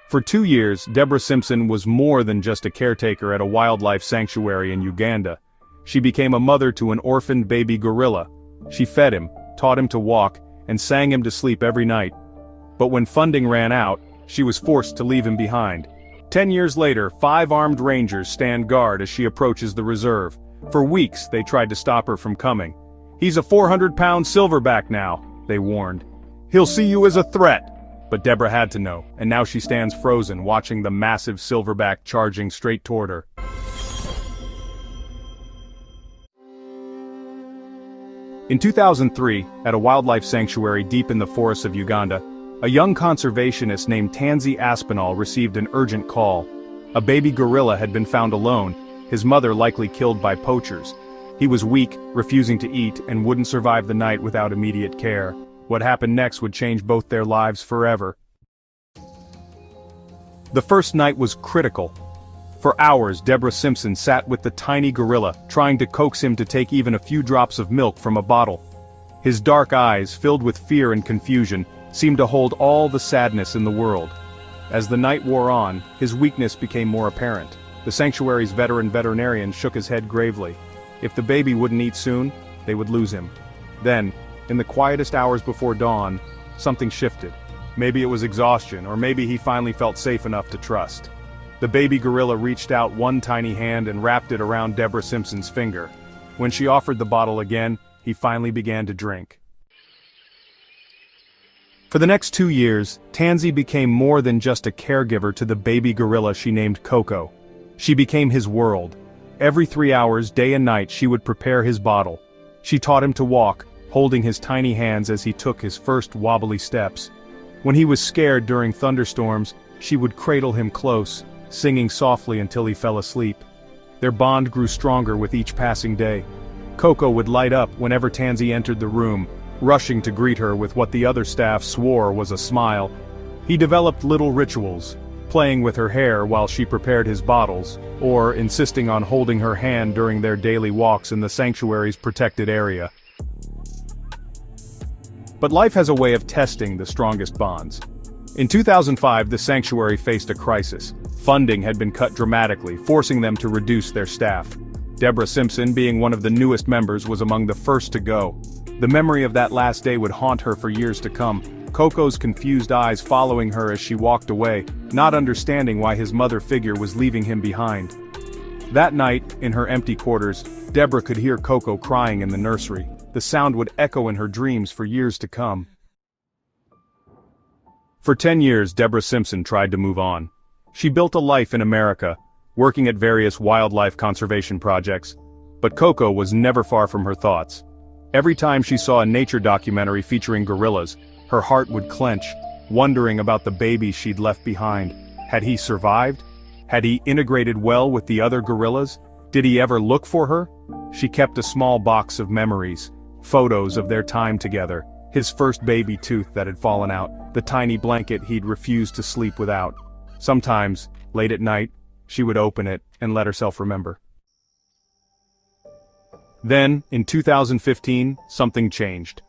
For 2 years, Deborah Simpson was more than just a caretaker at a wildlife sanctuary in Uganda. She became a mother to an orphaned baby gorilla. She fed him, taught him to walk, and sang him to sleep every night. But when funding ran out, she was forced to leave him behind. 10 years later, 5 armed rangers stand guard as she approaches the reserve. For weeks, they tried to stop her from coming. "He's a 400-pound silverback now," they warned. "He'll see you as a threat." But Deborah had to know, and now she stands frozen, watching the massive silverback charging straight toward her. In 2003, at a wildlife sanctuary deep in the forests of Uganda, a young conservationist named Tansy Aspinall received an urgent call. A baby gorilla had been found alone, his mother likely killed by poachers. He was weak, refusing to eat, and wouldn't survive the night without immediate care. What happened next would change both their lives forever. The first night was critical. For hours, Deborah Simpson sat with the tiny gorilla, trying to coax him to take even a few drops of milk from a bottle. His dark eyes, filled with fear and confusion, seemed to hold all the sadness in the world. As the night wore on, his weakness became more apparent. The sanctuary's veteran veterinarian shook his head gravely. If the baby wouldn't eat soon, they would lose him. Then, in the quietest hours before dawn, something shifted. Maybe it was exhaustion, or maybe he finally felt safe enough to trust. The baby gorilla reached out one tiny hand and wrapped it around Deborah Simpson's finger. When she offered the bottle again, he finally began to drink. For the next 2 years, Tansy became more than just a caregiver to the baby gorilla she named Coco. She became his world. Every 3 hours, day and night, she would prepare his bottle. She taught him to walk, holding his tiny hands as he took his first wobbly steps. When he was scared during thunderstorms, she would cradle him close, singing softly until he fell asleep. Their bond grew stronger with each passing day. Coco would light up whenever Tansy entered the room, rushing to greet her with what the other staff swore was a smile. He developed little rituals, playing with her hair while she prepared his bottles, or insisting on holding her hand during their daily walks in the sanctuary's protected area. But life has a way of testing the strongest bonds. In 2005, the sanctuary faced a crisis. Funding had been cut dramatically, forcing them to reduce their staff. Deborah Simpson, being one of the newest members, was among the first to go. The memory of that last day would haunt her for years to come, Coco's confused eyes following her as she walked away, not understanding why his mother figure was leaving him behind. That night, in her empty quarters, Deborah could hear Coco crying in the nursery. The sound would echo in her dreams for years to come. For 10 years, Deborah Simpson tried to move on. She built a life in America, working at various wildlife conservation projects. But Coco was never far from her thoughts. Every time she saw a nature documentary featuring gorillas, her heart would clench, wondering about the baby she'd left behind. Had he survived? Had he integrated well with the other gorillas? Did he ever look for her? She kept a small box of memories, photos of their time together, his first baby tooth that had fallen out, the tiny blanket he'd refused to sleep without. Sometimes, late at night, she would open it and let herself remember. Then, in 2015, something changed.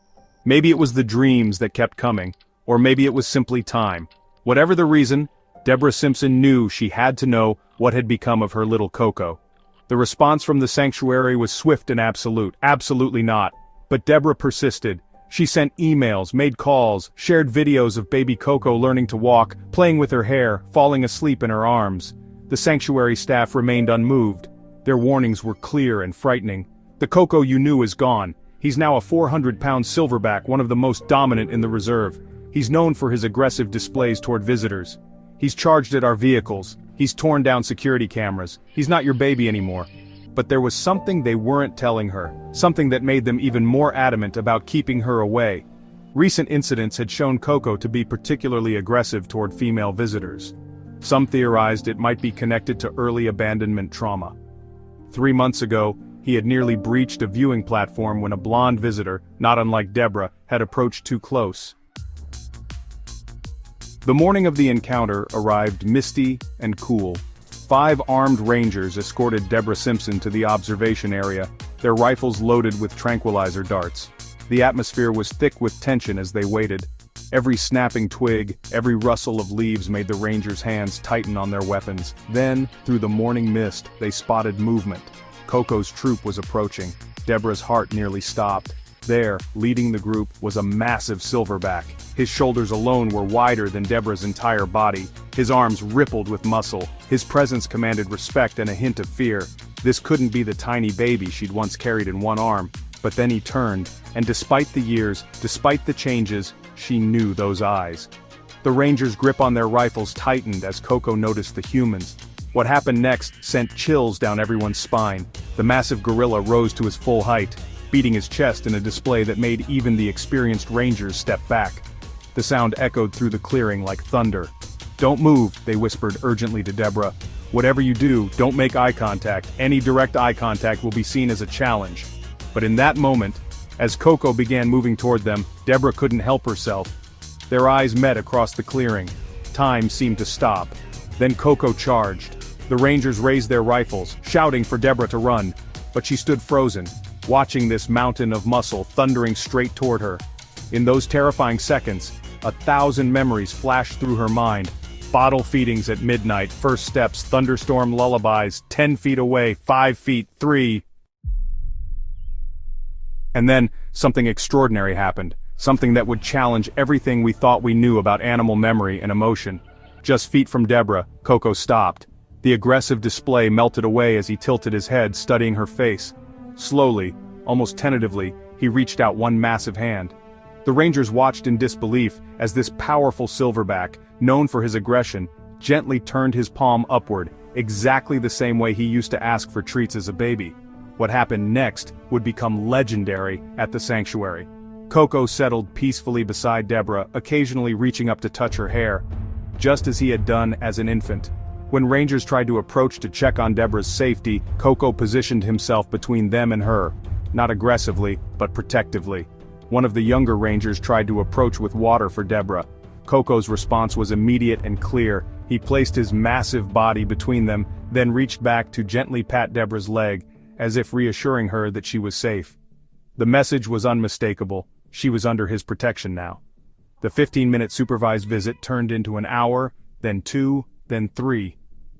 Maybe it was the dreams that kept coming, or maybe it was simply time. Whatever the reason, Deborah Simpson knew she had to know what had become of her little Coco. The response from the sanctuary was swift and absolute. Absolutely not. But Deborah persisted. She sent emails, made calls, shared videos of baby Coco learning to walk, playing with her hair, falling asleep in her arms. The sanctuary staff remained unmoved. Their warnings were clear and frightening. The Coco you knew is gone. He's now a 400-pound silverback, one of the most dominant in the reserve. He's known for his aggressive displays toward visitors. He's charged at our vehicles. He's torn down security cameras. He's not your baby anymore. But there was something they weren't telling her, something that made them even more adamant about keeping her away. Recent incidents had shown Coco to be particularly aggressive toward female visitors. Some theorized it might be connected to early abandonment trauma. 3 months ago, he had nearly breached a viewing platform when a blonde visitor, not unlike Deborah, had approached too close. The morning of the encounter arrived misty and cool. 5 armed rangers escorted Deborah Simpson to the observation area, their rifles loaded with tranquilizer darts. The atmosphere was thick with tension as they waited. Every snapping twig, every rustle of leaves made the Rangers' hands tighten on their weapons. Then, through the morning mist, they spotted movement. Coco's troop was approaching. Deborah's heart nearly stopped. There, leading the group, was a massive silverback. His shoulders alone were wider than Deborah's entire body. His arms rippled with muscle. His presence commanded respect and a hint of fear. This couldn't be the tiny baby she'd once carried in one arm. But then he turned, and despite the years, despite the changes, she knew those eyes. The Rangers' grip on their rifles tightened as Coco noticed the humans. What happened next sent chills down everyone's spine. The massive gorilla rose to his full height, beating his chest in a display that made even the experienced Rangers step back. The sound echoed through the clearing like thunder. "Don't move," they whispered urgently to Deborah. "Whatever you do, don't make eye contact. Any direct eye contact will be seen as a challenge." But in that moment, as Coco began moving toward them, Deborah couldn't help herself. Their eyes met across the clearing. Time seemed to stop. Then Coco charged. The Rangers raised their rifles, shouting for Deborah to run. But she stood frozen, watching this mountain of muscle thundering straight toward her. In those terrifying seconds, 1,000 memories flashed through her mind. Bottle feedings at midnight, first steps, thunderstorm lullabies, 10 feet away, 5 feet, 3. And then, something extraordinary happened. Something that would challenge everything we thought we knew about animal memory and emotion. Just feet from Deborah, Coco stopped. The aggressive display melted away as he tilted his head, studying her face. Slowly, almost tentatively, he reached out one massive hand. The Rangers watched in disbelief as this powerful silverback, known for his aggression, gently turned his palm upward, exactly the same way he used to ask for treats as a baby. What happened next would become legendary at the sanctuary. Coco settled peacefully beside Deborah, occasionally reaching up to touch her hair, just as he had done as an infant. When Rangers tried to approach to check on Deborah's safety, Coco positioned himself between them and her, not aggressively, but protectively. One of the younger Rangers tried to approach with water for Deborah. Coco's response was immediate and clear. He placed his massive body between them, then reached back to gently pat Deborah's leg, as if reassuring her that she was safe. The message was unmistakable. She was under his protection now. The 15-minute supervised visit turned into an hour, then 2, then 3.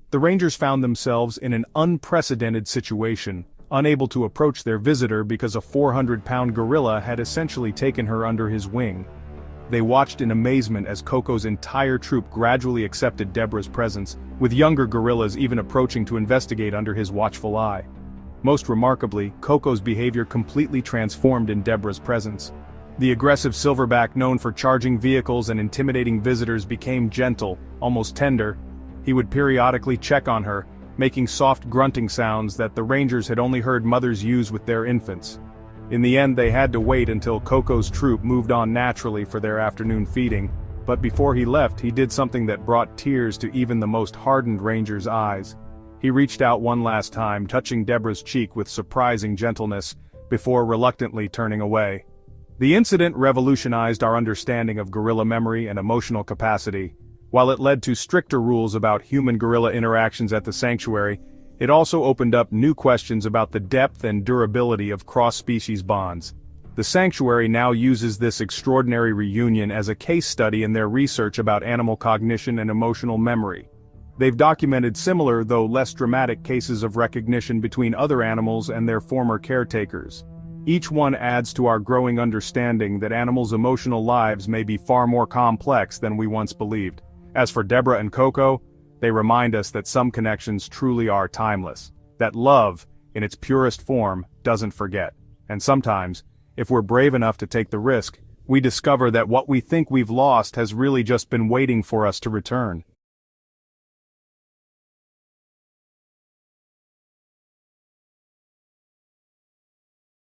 The Rangers found themselves in an unprecedented situation, unable to approach their visitor because a 400-pound gorilla had essentially taken her under his wing. They watched in amazement as Coco's entire troop gradually accepted Deborah's presence, with younger gorillas even approaching to investigate under his watchful eye. Most remarkably, Coco's behavior completely transformed in Deborah's presence. The aggressive silverback known for charging vehicles and intimidating visitors became gentle, almost tender. He would periodically check on her, making soft grunting sounds that the Rangers had only heard mothers use with their infants. In the end, they had to wait until Coco's troop moved on naturally for their afternoon feeding, but before he left, he did something that brought tears to even the most hardened Ranger's eyes. He reached out one last time, touching Deborah's cheek with surprising gentleness, before reluctantly turning away. The incident revolutionized our understanding of gorilla memory and emotional capacity. While it led to stricter rules about human-gorilla interactions at the sanctuary, it also opened up new questions about the depth and durability of cross-species bonds. The sanctuary now uses this extraordinary reunion as a case study in their research about animal cognition and emotional memory. They've documented similar, though less dramatic, cases of recognition between other animals and their former caretakers. Each one adds to our growing understanding that animals' emotional lives may be far more complex than we once believed. As for Deborah and Coco, they remind us that some connections truly are timeless, that love, in its purest form, doesn't forget. And sometimes, if we're brave enough to take the risk, we discover that what we think we've lost has really just been waiting for us to return.